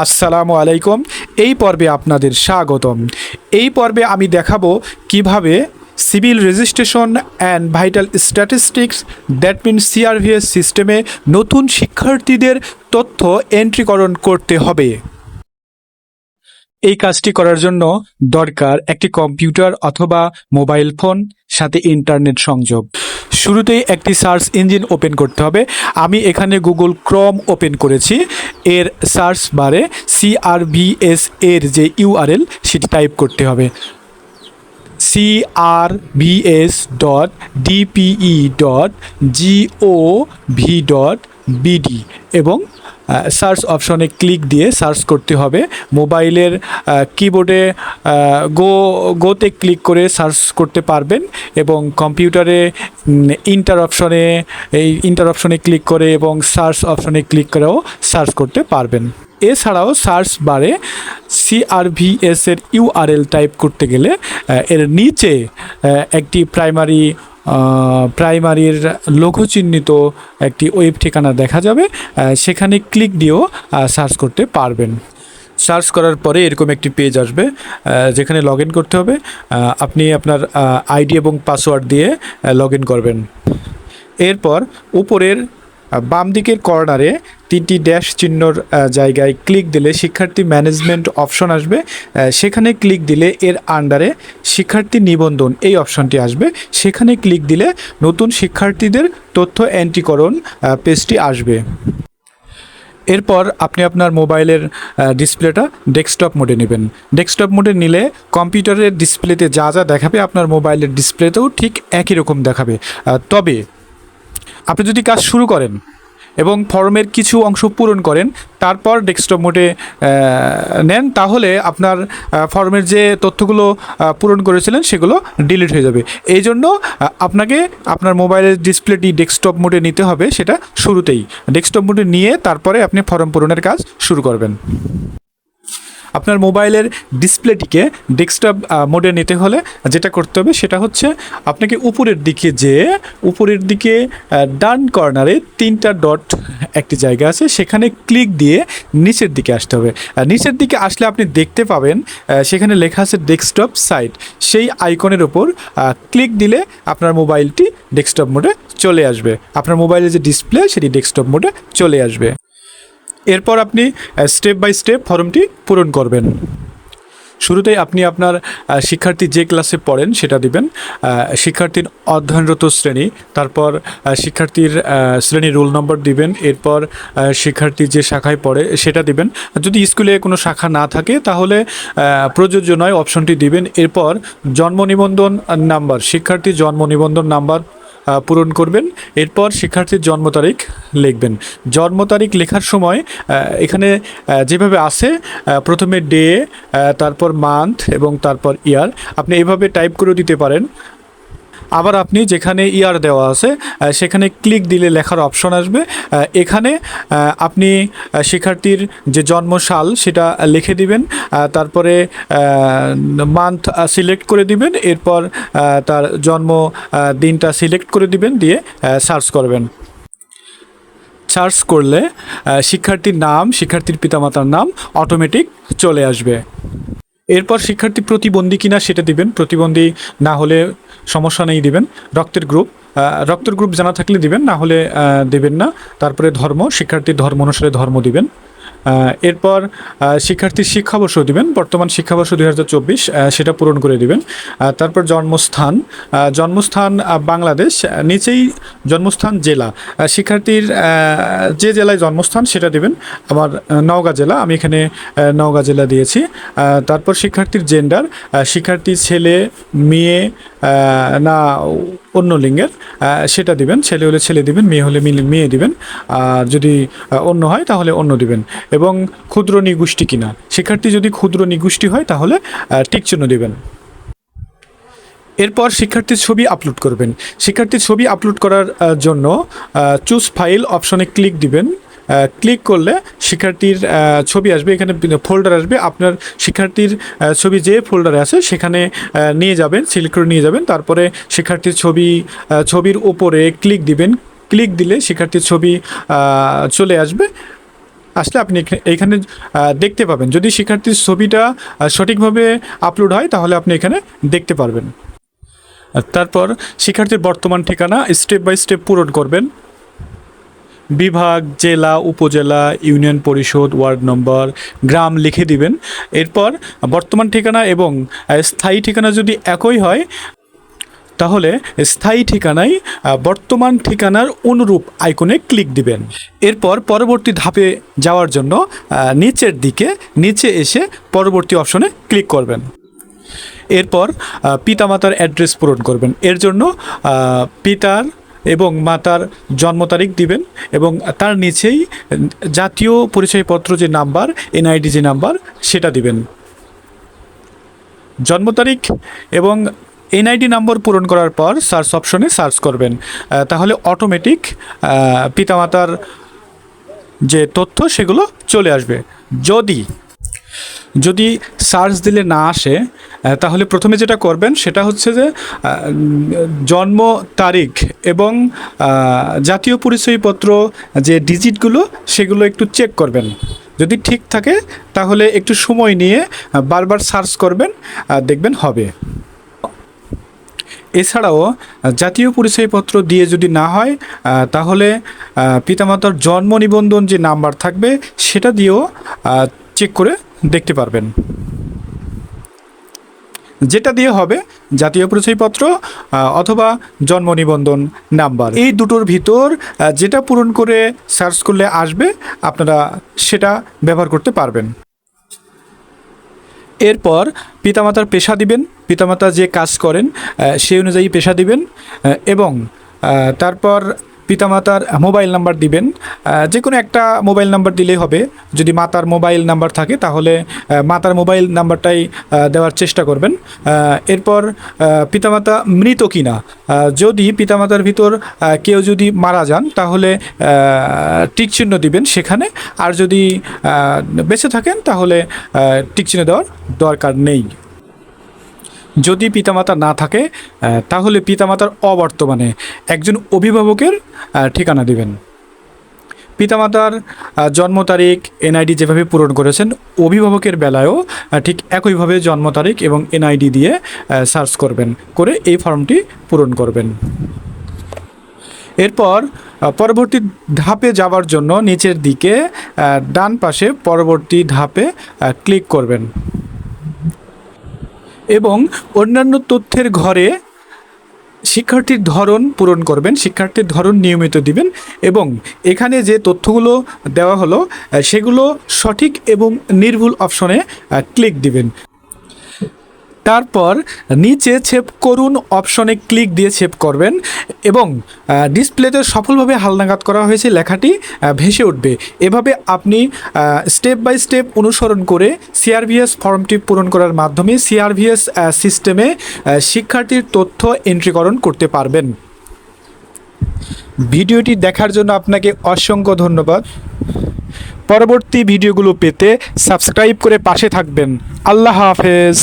আসসালামু আলাইকুম। এই পর্বে আপনাদের স্বাগতম। এই পর্বে আমি দেখাবো কিভাবে civil registration and vital statistics that mean CRVS সিস্টেমে নতুন শিক্ষার্থীদের তথ্য এন্ট্রিকরণ করতে হবে। এই কাজটি করার জন্য দরকার একটি কম্পিউটার অথবা মোবাইল ফোন, সাথে ইন্টারনেট সংযোগ। শুরুতেই একটি সার্চ ইঞ্জিন ওপেন করতে হবে। আমি এখানে গুগল ক্রোম ওপেন করেছি। এর সার্চ বারে সিআরভিএস এর যে ইউআরএল সেটি টাইপ করতে হবে, crvs.dpe.gov.bd এবং সার্চ অপশনে ক্লিক দিয়ে সার্চ করতে হবে। মোবাইলের কিবোর্ডে গোতে ক্লিক করে সার্চ করতে পারবেন এবং কম্পিউটারে ইন্টার অপশনে ক্লিক করে এবং সার্চ অপশনে ক্লিক করেও সার্চ করতে পারবেন। এছাড়াও সার্চ বারে সিআরভিএস এর ইউআরএল টাইপ করতে গেলে এর নিচে একটি প্রাইমারির লঘু চিহ্নিত একটি ওয়েব ঠিকানা দেখা যাবে, সেখানে ক্লিক দিয়েও সার্চ করতে পারবেন। সার্চ করার পরে এরকম একটি পেজ আসবে যেখানে লগ ইন করতে হবে। আপনি আপনার আইডি এবং পাসওয়ার্ড দিয়ে লগ ইন করবেন। এরপর উপরের বাম দিকের কর্নারে তিনটি ড্যাশ চিহ্নর জায়গায় ক্লিক দিলে শিক্ষার্থী ম্যানেজমেন্ট অপশন আসবে। সেখানে ক্লিক দিলে এর আন্ডারে শিক্ষার্থী নিবন্ধন এই অপশনটি আসবে। সেখানে ক্লিক দিলে নতুন শিক্ষার্থীদের তথ্য এন্ট্রিকরণ পেজটি আসবে। এরপর আপনি আপনার মোবাইলের ডিসপ্লেটা ডেস্কটপ মোডে নেবেন। ডেস্কটপ মোডে নিলে কম্পিউটারের ডিসপ্লেতে যা যা দেখাবে আপনার মোবাইলের ডিসপ্লেতেও ঠিক একই রকম দেখাবে। তবে আপনি যদি কাজ শুরু করেন এবং ফর্মের কিছু অংশ পূরণ করেন, তারপর ডেস্কটপ মোডে নেন, তাহলে আপনার ফর্মের যে তথ্যগুলো পূরণ করেছিলেন সেগুলো ডিলিট হয়ে যাবে। এই জন্য আপনাকে আপনার মোবাইলের ডিসপ্লেটি ডেস্কটপ মোডে নিতে হবে, সেটা শুরুতেই। ডেস্কটপ মোডে নিয়ে তারপরে আপনি ফর্ম পূরণের কাজ শুরু করবেন। আপনার মোবাইলের ডিসপ্লেটিকে ডেস্কটপ মোডে নিতে হলে যেটা করতে হবে সেটা হচ্ছে আপনাকে উপরের দিকে ডান কর্নারে তিনটা ডট একটি জায়গা আছে, সেখানে ক্লিক দিয়ে নিচের দিকে আসতে হবে। নিচের দিকে আসলে আপনি দেখতে পাবেন সেখানে লেখা আছে ডেস্কটপ সাইট। সেই আইকনের ওপর ক্লিক দিলে আপনার মোবাইলটি ডেস্কটপ মোডে চলে আসবে। আপনার মোবাইলের যে ডিসপ্লে সেটি ডেস্কটপ মোডে চলে আসবে। এরপর আপনি স্টেপ বাই স্টেপ ফর্মটি পূরণ করবেন। শুরুতেই আপনি আপনার শিক্ষার্থী যে ক্লাসে পড়েন সেটা দিবেন, শিক্ষার্থীর অধ্যয়নরত শ্রেণী, তারপর শিক্ষার্থীর শ্রেণীর রোল নম্বর দিবেন, এরপর শিক্ষার্থী যে শাখায় পড়ে সেটা দিবেন। যদি স্কুলে কোনো শাখা না থাকে তাহলে প্রযোজ্য নয় অপশনটি দিবেন। এরপর জন্ম নিবন্ধন নাম্বার, শিক্ষার্থীর জন্ম নিবন্ধন নাম্বার পূরণ করবেন। এরপর শিক্ষার্থীর জন্ম তারিখ লিখবেন। জন্ম তারিখ লেখার সময় এখানে যেভাবে আছে প্রথমে ডে, তারপর মান্থ এবং তারপর ইয়ার, আপনি এভাবে টাইপ করে দিতে পারেন। আবার আপনি যেখানে ইয়ার দেওয়া আছে সেখানে ক্লিক দিলে লেখার অপশন আসবে। এখানে আপনি শিক্ষার্থীর যে জন্মসাল সেটা লিখে দিবেন, তারপরে মান্থ সিলেক্ট করে দিবেন, এরপর তার জন্ম দিনটা সিলেক্ট করে দিবেন, দিয়ে সার্চ করবেন। সার্চ করলে শিক্ষার্থীর নাম, শিক্ষার্থীর পিতামাতার নাম অটোমেটিক চলে আসবে। এরপর শিক্ষার্থী প্রতিবন্ধী কিনা সেটা দিবেন, প্রতিবন্ধী না হলে সমস্যা নেই দিবেন। রক্তের গ্রুপ জানা থাকলে দিবেন, না হলে দেবেন না। তারপরে ধর্ম, শিক্ষার্থীর ধর্ম অনুসারে ধর্ম দিবেন। এরপর শিক্ষার্থীর শিক্ষাবর্ষ দিবেন, বর্তমান শিক্ষাবর্ষ 2024 সেটা পূরণ করে দিবেন। তারপর জন্মস্থান বাংলাদেশ, নিচেই জন্মস্থান জেলা, শিক্ষার্থীর যে জেলায় জন্মস্থান সেটা দিবেন। আমার নওগাঁ জেলা, আমি এখানে নওগাঁ জেলা দিয়েছি। তারপর শিক্ষার্থীর জেন্ডার, শিক্ষার্থী ছেলে মেয়ে না অন্য লিঙ্গের সেটা দিবেন। ছেলে হলে ছেলে দিবেন, মেয়ে হলে মেয়ে দিবেন, আর যদি অন্য হয় তাহলে অন্য দিবেন। এবং ক্ষুদ্র নিগোষ্ঠী কিনা, শিক্ষার্থী যদি ক্ষুদ্র নিগোষ্ঠী হয় তাহলে টিক চিহ্ন দিবেন। এরপর শিক্ষার্থীর ছবি আপলোড করবেন। শিক্ষার্থীর ছবি আপলোড করার জন্য চুজ ফাইল অপশনে ক্লিক দিবেন। ক্লিক করলে শিক্ষার্থীর ছবি আসবে, এখানে ফোল্ডার আসবে। আপনার শিক্ষার্থীর ছবি যে ফোল্ডারে আছে সেখানে নিয়ে যাবেন, সিলেক্ট করে নিয়ে যাবেন। তারপরে শিক্ষার্থীর ছবির উপরে ক্লিক দিবেন। ক্লিক দিলে শিক্ষার্থীর ছবি চলে আসবে। আসলে আপনি এইখানে দেখতে পাবেন। যদি শিক্ষার্থীর ছবিটা সঠিকভাবে আপলোড হয় তাহলে আপনি এখানে দেখতে পারবেন। তারপর শিক্ষার্থীর বর্তমান ঠিকানা স্টেপ বাই স্টেপ পূরণ করবেন। বিভাগ, জেলা, উপজেলা, ইউনিয়ন পরিষদ, ওয়ার্ড নম্বর, গ্রাম লিখে দিবেন। এরপর বর্তমান ঠিকানা এবং স্থায়ী ঠিকানা যদি একই হয় তাহলে স্থায়ী ঠিকানায় বর্তমান ঠিকানার অনুরূপ আইকনে ক্লিক দিবেন। এরপর পরবর্তী ধাপে যাওয়ার জন্য নিচের দিকে নিচে এসে পরবর্তী অপশনে ক্লিক করবেন। এরপর পিতামাতার অ্যাড্রেস পূরণ করবেন। এর জন্য পিতার এবং মাতার জন্ম তারিখ দিবেন এবং তার নিচেই জাতীয় পরিচয়পত্র যে নাম্বার, এনআইডি যে নাম্বার সেটা দিবেন। জন্ম তারিখ এবং এনআইডি নম্বর পূরণ করার পর সার্চ অপশনে সার্চ করবেন। তাহলে অটোমেটিক পিতামাতার যে তথ্য সেগুলো চলে আসবে। যদি সার্চ দিলে না আসে তাহলে প্রথমে যেটা করবেন সেটা হচ্ছে যে জন্ম তারিখ এবং জাতীয় পরিচয়পত্র যে ডিজিটগুলো সেগুলো একটু চেক করবেন। যদি ঠিক থাকে তাহলে একটু সময় নিয়ে বারবার সার্চ করবেন, দেখবেন হবে। এছাড়াও জাতীয় পরিচয়পত্র দিয়ে যদি না হয় তাহলে পিতামাতার জন্ম নিবন্ধন যে নাম্বার থাকবে সেটা দিয়েও চেক করে দেখতে পারবেন। যেটা দিয়ে হবে জাতীয় পরিচয়পত্র অথবা জন্ম নিবন্ধন নাম্বার, এই দুটোর ভিতর যেটা পূরণ করে সার্চ করলে আসবে আপনারা সেটা ব্যবহার করতে পারবেন। এরপর পিতামাতার পেশা দিবেন, পিতামাতা যে কাজ করেন সেই অনুযায়ী পেশা দিবেন এবং তারপর পিতামাতার মোবাইল নাম্বার দিবেন। যে কোনো একটা মোবাইল নাম্বার দিলেই হবে। যদি মাতার মোবাইল নাম্বার থাকে তাহলে মাতার মোবাইল নাম্বারটাই দেওয়ার চেষ্টা করবেন। এরপর পিতামাতা মৃত কিনা, যদি পিতামাতার ভিতর কেউ যদি মারা যান তাহলে টিক চিহ্ন দিবেন সেখানে, আর যদি বেঁচে থাকেন তাহলে টিক চিহ্ন দেওয়ার দরকার নেই। যদি পিতামাতা না থাকে তাহলে পিতামাতার অবর্তমানে একজন অভিভাবকের ঠিকানা দিবেন। পিতামাতার জন্ম তারিখ, এনআইডি যেভাবে পূরণ করেছেন অভিভাবকের বেলায়ও ঠিক একইভাবে জন্ম তারিখ এবং এনআইডি দিয়ে সার্চ করবেন, করে এই ফর্মটি পূরণ করবেন। এরপর পরবর্তী ধাপে যাওয়ার জন্য নিচের দিকে ডান পাশে পরবর্তী ধাপে ক্লিক করবেন এবং অন্যান্য তথ্যের ঘরে শিক্ষার্থীর ধরন পূরণ করবেন। শিক্ষার্থীর ধরন নিয়মিত দিবেন এবং এখানে যে তথ্যগুলো দেওয়া হলো সেগুলো সঠিক এবং নির্ভুল অপশনে ক্লিক দিবেন। তারপর নিচে সেভ করুন অপশনে ক্লিক দিয়ে সেভ করবেন এবং ডিসপ্লেতে সফলভাবে হালনাগাদ করা হয়েছে লেখাটি ভেসে উঠবে। এভাবে আপনি স্টেপ বাই স্টেপ অনুসরণ করে সিআরভিএস ফর্মটি পূরণ করার মাধ্যমে সিআরভিএস সিস্টেমে শিক্ষার্থীর তথ্য এন্ট্রিকরণ করতে পারবেন। ভিডিওটি দেখার জন্য আপনাকে অসংখ্য ধন্যবাদ। পরবর্তী ভিডিওগুলো পেতে সাবস্ক্রাইব করে পাশে থাকবেন। আল্লাহ হাফেজ।